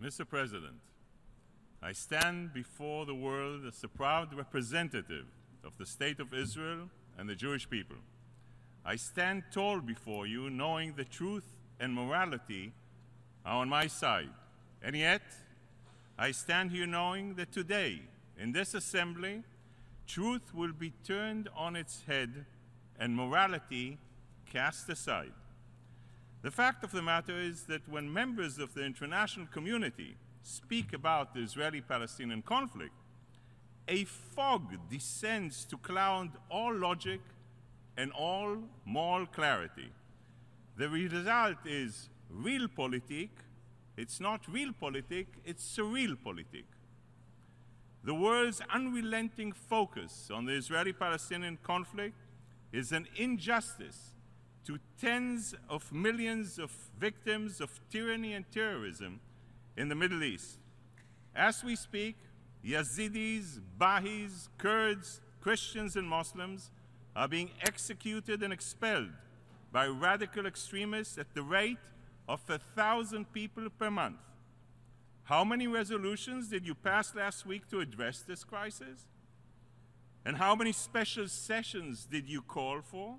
Mr. President, I stand before the world as a proud representative of the State of Israel and the Jewish people. I stand tall before you, knowing the truth and morality are on my side. And yet, I stand here knowing that today, in this assembly, truth will be turned on its head and morality cast aside. The fact of the matter is that when members of the international community speak about the Israeli-Palestinian conflict, a fog descends to cloud all logic and all moral clarity. The result is realpolitik. It's not realpolitik, it's surrealpolitik. The world's unrelenting focus on the Israeli-Palestinian conflict is an injustice to tens of millions of victims of tyranny and terrorism in the Middle East. As we speak, Yazidis, Bahis, Kurds, Christians, and Muslims are being executed and expelled by radical extremists at the rate of 1,000 people per month. How many resolutions did you pass last week to address this crisis? And how many special sessions did you call for?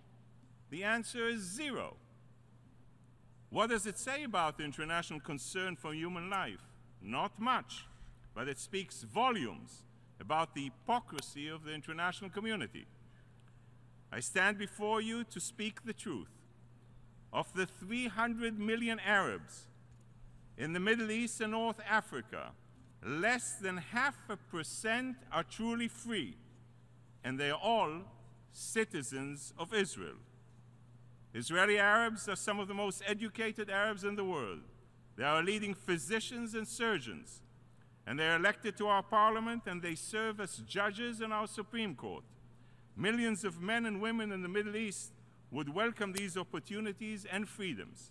The answer is 0. What does it say about the international concern for human life? Not much, but it speaks volumes about the hypocrisy of the international community. I stand before you to speak the truth. Of the 300 million Arabs in the Middle East and North Africa, less than 0.5% are truly free, and they are all citizens of Israel. Israeli Arabs are some of the most educated Arabs in the world. They are leading physicians and surgeons, and they are elected to our parliament, and they serve as judges in our Supreme Court. Millions of men and women in the Middle East would welcome these opportunities and freedoms.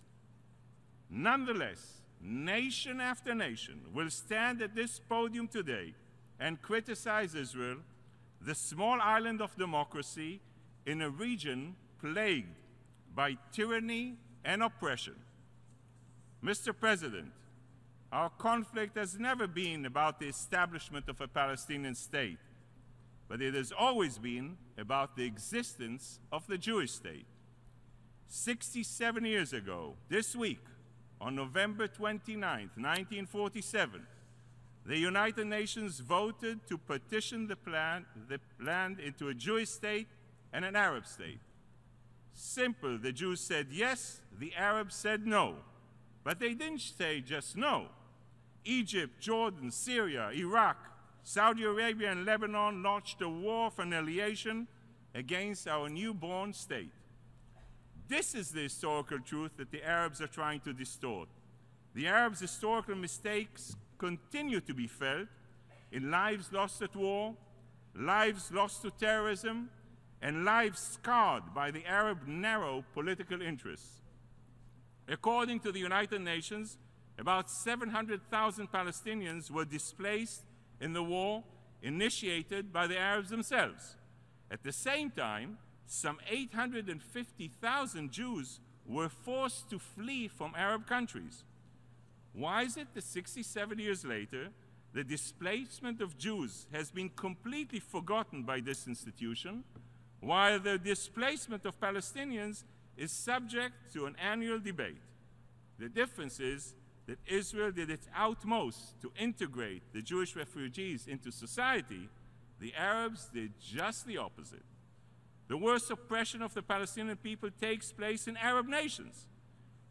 Nonetheless, nation after nation will stand at this podium today and criticize Israel, the small island of democracy in a region plagued by tyranny and oppression. Mr. President, our conflict has never been about the establishment of a Palestinian state, but it has always been about the existence of the Jewish state. 67 years ago, this week, on November 29, 1947, the United Nations voted to partition the land into a Jewish state and an Arab state. Simple, the Jews said yes, the Arabs said no. But they didn't say just no. Egypt, Jordan, Syria, Iraq, Saudi Arabia, and Lebanon launched a war for annihilation against our newborn state. This is the historical truth that the Arabs are trying to distort. The Arabs' historical mistakes continue to be felt in lives lost at war, lives lost to terrorism, and lives scarred by the Arab narrow political interests. According to the United Nations, about 700,000 Palestinians were displaced in the war initiated by the Arabs themselves. At the same time, some 850,000 Jews were forced to flee from Arab countries. Why is it that 67 years later, the displacement of Jews has been completely forgotten by this institution, while the displacement of Palestinians is subject to an annual debate? The difference is that Israel did its utmost to integrate the Jewish refugees into society. The Arabs did just the opposite. The worst oppression of the Palestinian people takes place in Arab nations.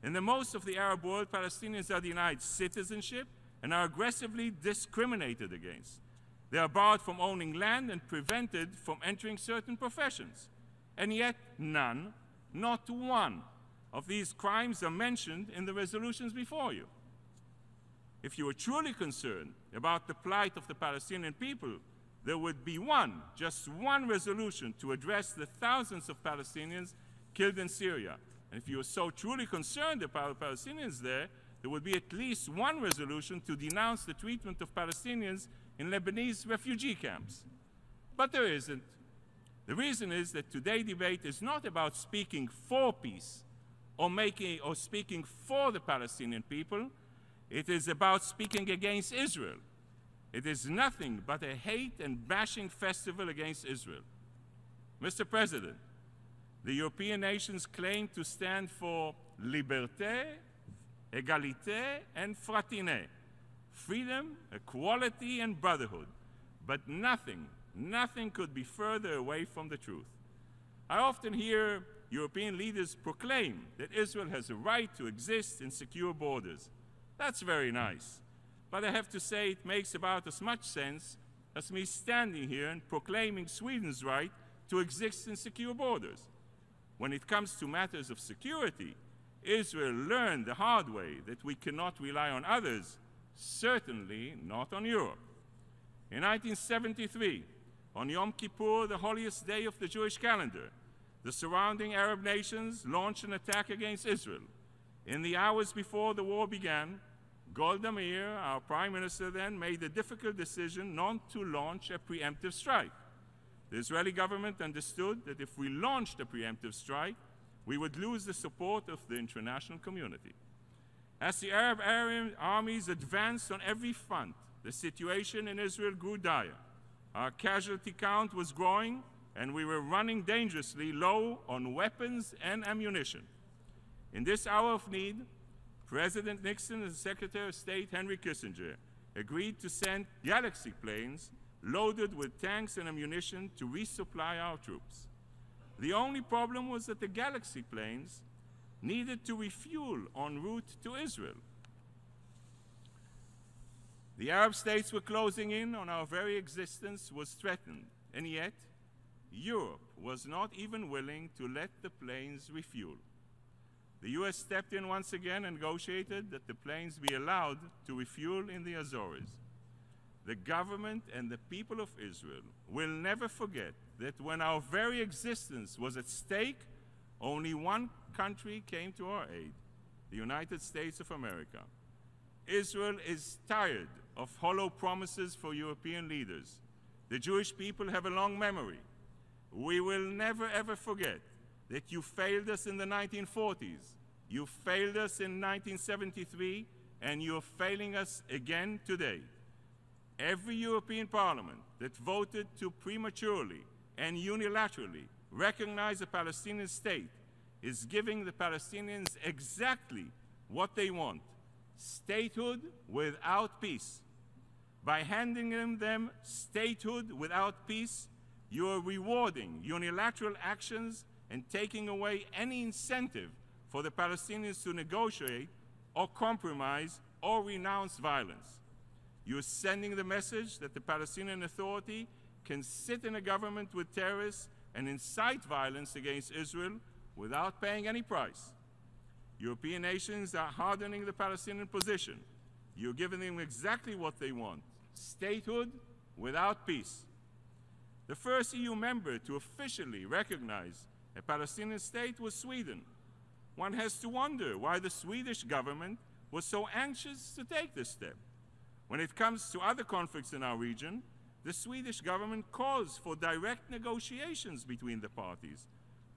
In the most of the Arab world, Palestinians are denied citizenship and are aggressively discriminated against. They are barred from owning land and prevented from entering certain professions. And yet none, not one, of these crimes are mentioned in the resolutions before you. If you were truly concerned about the plight of the Palestinian people, there would be just one resolution to address the thousands of Palestinians killed in Syria. And if you were so truly concerned about Palestinians there would be at least one resolution to denounce the treatment of Palestinians in Lebanese refugee camps. But there isn't. The reason is that today's debate is not about speaking for peace or speaking for the Palestinian people. It is about speaking against Israel. It is nothing but a hate and bashing festival against Israel. Mr. President, the European nations claim to stand for liberté, égalité, and fraternité, freedom, equality, and brotherhood. But nothing could be further away from the truth. I often hear European leaders proclaim that Israel has a right to exist in secure borders. That's very nice. But I have to say it makes about as much sense as me standing here and proclaiming Sweden's right to exist in secure borders. When it comes to matters of security, Israel learned the hard way that we cannot rely on others, certainly not on Europe. In 1973, on Yom Kippur, the holiest day of the Jewish calendar, the surrounding Arab nations launched an attack against Israel. In the hours before the war began, Golda Meir, our prime minister then, made the difficult decision not to launch a preemptive strike. The Israeli government understood that if we launched a preemptive strike, we would lose the support of the international community. As the Arab armies advanced on every front, the situation in Israel grew dire. Our casualty count was growing, and we were running dangerously low on weapons and ammunition. In this hour of need, President Nixon and Secretary of State Henry Kissinger agreed to send Galaxy planes loaded with tanks and ammunition to resupply our troops. The only problem was that the Galaxy planes needed to refuel en route to Israel. The Arab states were closing in on our very existence was threatened, and yet Europe was not even willing to let the planes refuel. The US stepped in once again and negotiated that the planes be allowed to refuel in the Azores. The government and the people of Israel will never forget that when our very existence was at stake, only one country came to our aid, the United States of America. Israel is tired of hollow promises for European leaders. The Jewish people have a long memory. We will never ever forget that you failed us in the 1940s, you failed us in 1973, and you're failing us again today. Every European Parliament that voted to prematurely and unilaterally recognize a Palestinian state is giving the Palestinians exactly what they want: statehood without peace. By handing them statehood without peace, you are rewarding unilateral actions and taking away any incentive for the Palestinians to negotiate or compromise or renounce violence. You're sending the message that the Palestinian Authority can sit in a government with terrorists and incite violence against Israel without paying any price. European nations are hardening the Palestinian position. You're giving them exactly what they want: statehood without peace. The first EU member to officially recognize a Palestinian state was Sweden. One has to wonder why the Swedish government was so anxious to take this step. When it comes to other conflicts in our region, the Swedish government calls for direct negotiations between the parties.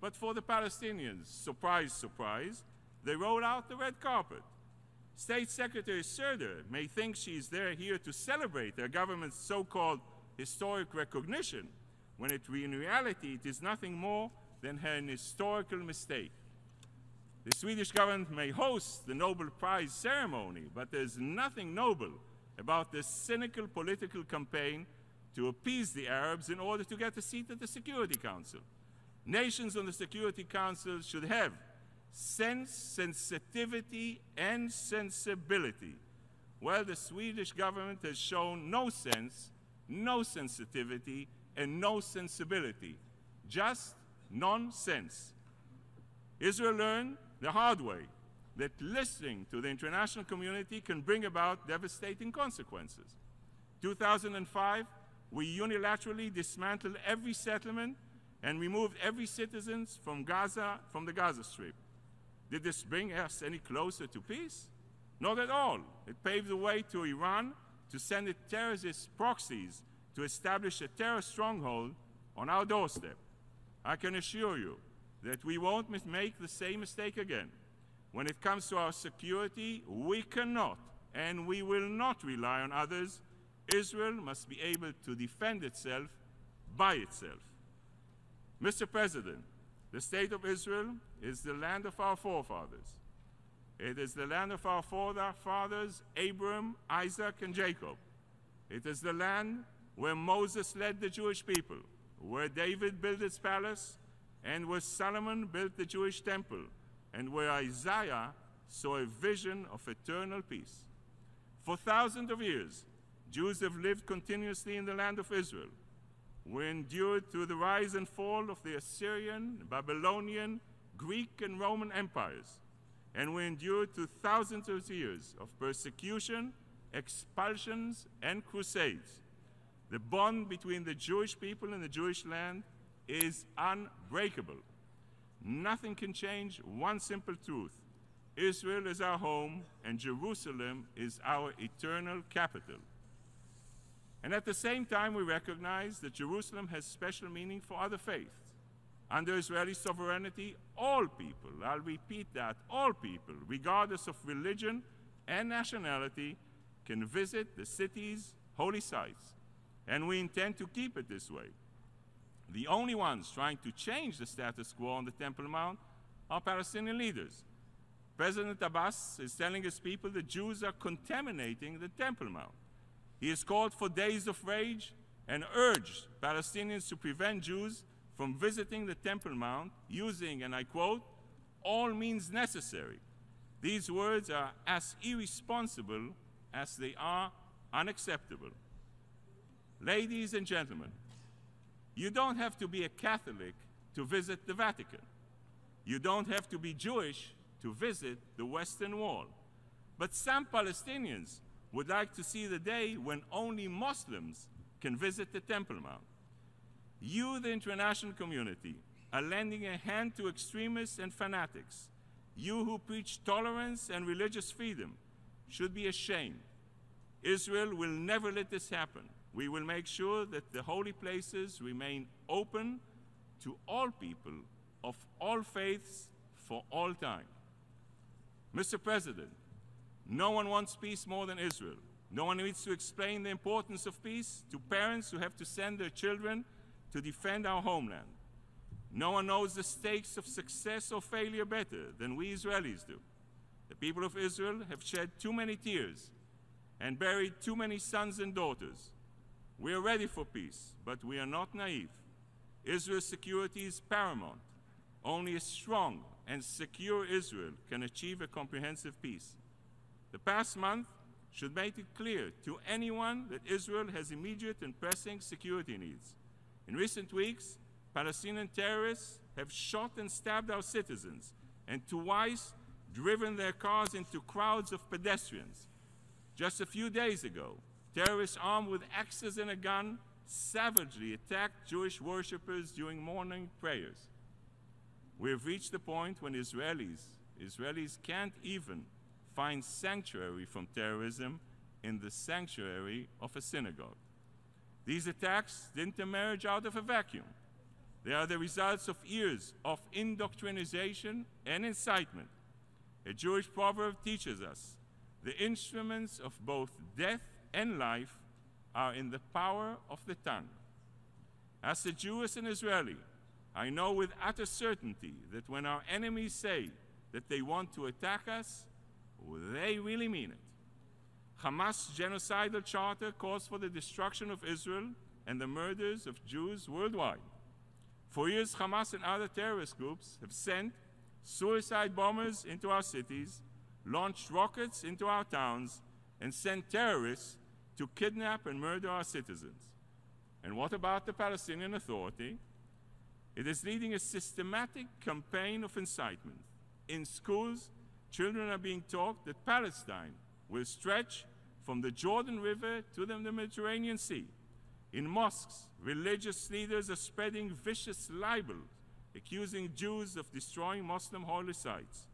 But for the Palestinians, surprise, surprise, they roll out the red carpet. State Secretary Söder may think she's here to celebrate their government's so-called historic recognition, when in reality it is nothing more than an historical mistake. The Swedish government may host the Nobel Prize ceremony, but there's nothing noble about this cynical political campaign to appease the Arabs in order to get a seat at the Security Council. Nations on the Security Council should have sense, sensitivity, and sensibility. Well, the Swedish government has shown no sense, no sensitivity, and no sensibility. Just nonsense. Israel learned the hard way that listening to the international community can bring about devastating consequences. 2005, we unilaterally dismantled every settlement and removed every citizen from the Gaza Strip. Did this bring us any closer to peace? Not at all. It paved the way to Iran to send its terrorist proxies to establish a terror stronghold on our doorstep. I can assure you that we won't make the same mistake again. When it comes to our security, we cannot and we will not rely on others. Israel must be able to defend itself by itself. Mr. President, the state of Israel is the land of our forefathers. It is the land of our forefathers, Abraham, Isaac, and Jacob. It is the land where Moses led the Jewish people, where David built his palace, and where Solomon built the Jewish temple, and where Isaiah saw a vision of eternal peace. For thousands of years, Jews have lived continuously in the land of Israel. We endured through the rise and fall of the Assyrian, Babylonian, Greek, and Roman empires. And we endured through thousands of years of persecution, expulsions, and crusades. The bond between the Jewish people and the Jewish land is unbreakable. Nothing can change one simple truth. Israel is our home, and Jerusalem is our eternal capital. And at the same time, we recognize that Jerusalem has special meaning for other faiths. Under Israeli sovereignty, all people, I'll repeat that, all people, regardless of religion and nationality, can visit the city's holy sites. And we intend to keep it this way. The only ones trying to change the status quo on the Temple Mount are Palestinian leaders. President Abbas is telling his people that Jews are contaminating the Temple Mount. He has called for days of rage and urged Palestinians to prevent Jews from visiting the Temple Mount using, and I quote, all means necessary. These words are as irresponsible as they are unacceptable. Ladies and gentlemen, you don't have to be a Catholic to visit the Vatican. You don't have to be Jewish to visit the Western Wall. But some Palestinians would like to see the day when only Muslims can visit the Temple Mount. You, the international community, are lending a hand to extremists and fanatics. You who preach tolerance and religious freedom should be ashamed. Israel will never let this happen. We will make sure that the holy places remain open to all people of all faiths for all time. Mr. President, no one wants peace more than Israel. No one needs to explain the importance of peace to parents who have to send their children to defend our homeland. No one knows the stakes of success or failure better than we Israelis do. The people of Israel have shed too many tears and buried too many sons and daughters. We are ready for peace, but we are not naive. Israel's security is paramount. Only a strong and secure Israel can achieve a comprehensive peace. The past month should make it clear to anyone that Israel has immediate and pressing security needs. In recent weeks, Palestinian terrorists have shot and stabbed our citizens and twice driven their cars into crowds of pedestrians. Just a few days ago, terrorists armed with axes and a gun savagely attacked Jewish worshippers during morning prayers. We have reached the point when Israelis can't even find sanctuary from terrorism in the sanctuary of a synagogue. These attacks didn't emerge out of a vacuum. They are the results of years of indoctrination and incitement. A Jewish proverb teaches us the instruments of both death and life are in the power of the tongue. As a Jewish and Israeli, I know with utter certainty that when our enemies say that they want to attack us, they really mean it. Hamas' genocidal charter calls for the destruction of Israel and the murders of Jews worldwide. For years, Hamas and other terrorist groups have sent suicide bombers into our cities, launched rockets into our towns, and sent terrorists to kidnap and murder our citizens. And what about the Palestinian Authority? It is leading a systematic campaign of incitement. In schools, children are being taught that Palestine will stretch from the Jordan River to the Mediterranean Sea. In mosques, religious leaders are spreading vicious libels, accusing Jews of destroying Muslim holy sites.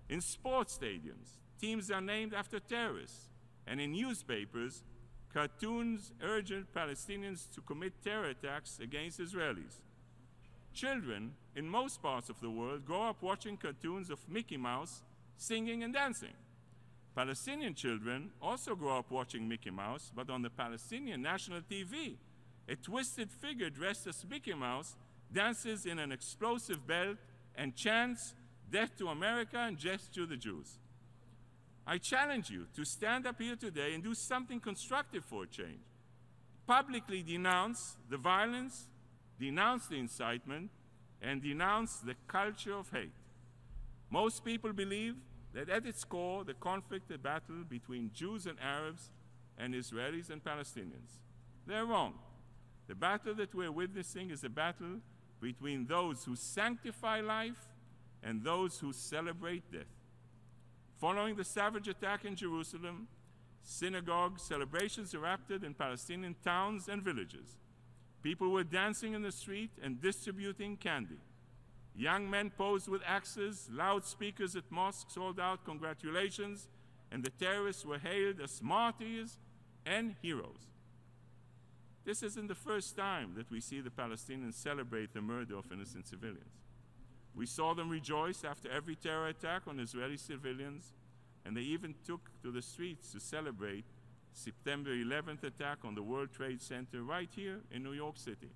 In sports stadiums, teams are named after terrorists. And in newspapers, cartoons urge Palestinians to commit terror attacks against Israelis. Children in most parts of the world grow up watching cartoons of Mickey Mouse singing and dancing. Palestinian children also grow up watching Mickey Mouse, but on the Palestinian national TV, a twisted figure dressed as Mickey Mouse dances in an explosive belt and chants, "Death to America and death to the Jews." I challenge you to stand up here today and do something constructive for a change. Publicly denounce the violence, denounce the incitement, and denounce the culture of hate. Most people believe that at its core, the conflict, the battle between Jews and Arabs and Israelis and Palestinians. They're wrong. The battle that we're witnessing is a battle between those who sanctify life and those who celebrate death. Following the savage attack in Jerusalem, synagogue celebrations erupted in Palestinian towns and villages. People were dancing in the street and distributing candy. Young men posed with axes, loudspeakers at mosques called out congratulations, and the terrorists were hailed as martyrs and heroes. This isn't the first time that we see the Palestinians celebrate the murder of innocent civilians. We saw them rejoice after every terror attack on Israeli civilians, and they even took to the streets to celebrate September 11th attack on the World Trade Center right here in New York City.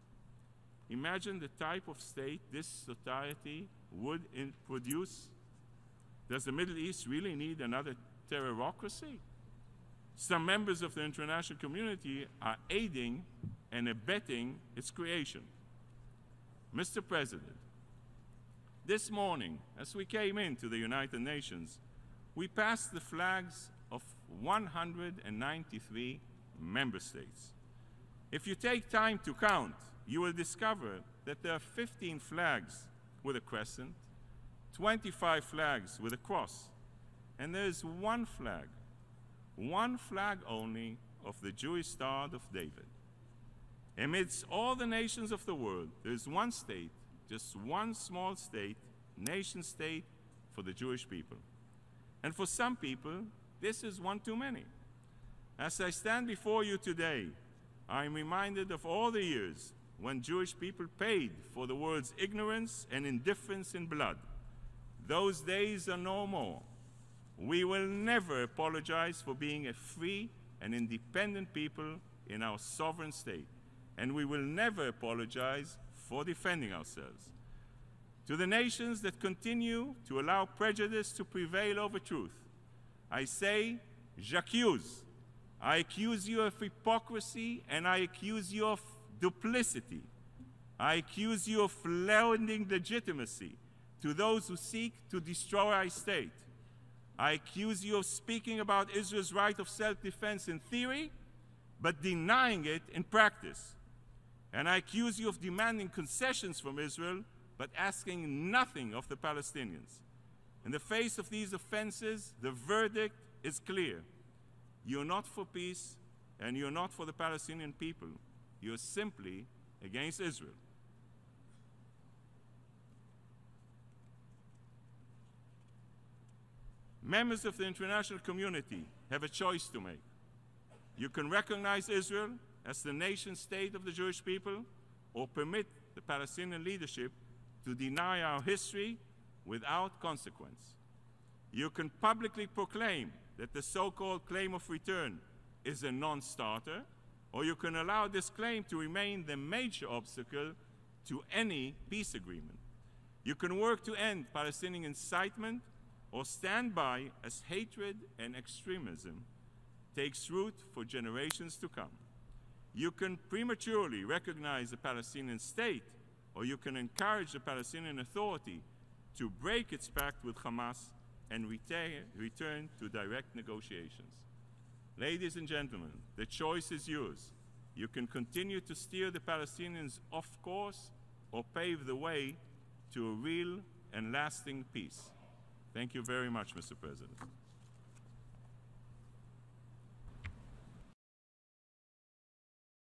Imagine the type of state this society would produce. Does the Middle East really need another terrorocracy? Some members of the international community are aiding and abetting its creation. Mr. President, this morning, as we came into the United Nations, we passed the flags of 193 member states. If you take time to count, you will discover that there are 15 flags with a crescent, 25 flags with a cross, and there is one flag only of the Jewish Star of David. Amidst all the nations of the world, there is one state, just one small state, nation state for the Jewish people. And for some people, this is one too many. As I stand before you today, I am reminded of all the years when Jewish people paid for the world's ignorance and indifference in blood. Those days are no more. We will never apologize for being a free and independent people in our sovereign state, and we will never apologize for defending ourselves. To the nations that continue to allow prejudice to prevail over truth, I say, j'accuse. I accuse you of hypocrisy, and I accuse you of duplicity. I accuse you of lending legitimacy to those who seek to destroy our state. I accuse you of speaking about Israel's right of self-defense in theory, but denying it in practice. And I accuse you of demanding concessions from Israel, but asking nothing of the Palestinians. In the face of these offenses, the verdict is clear. You're not for peace, and you're not for the Palestinian people. You're simply against Israel. Members of the international community have a choice to make. You can recognize Israel as the nation state of the Jewish people, or permit the Palestinian leadership to deny our history without consequence. You can publicly proclaim that the so-called claim of return is a non-starter, or you can allow this claim to remain the major obstacle to any peace agreement. You can work to end Palestinian incitement, or stand by as hatred and extremism takes root for generations to come. You can prematurely recognize the Palestinian state, or you can encourage the Palestinian Authority to break its pact with Hamas and return to direct negotiations. Ladies and gentlemen, the choice is yours. You can continue to steer the Palestinians off course, or pave the way to a real and lasting peace. Thank you very much, Mr. President.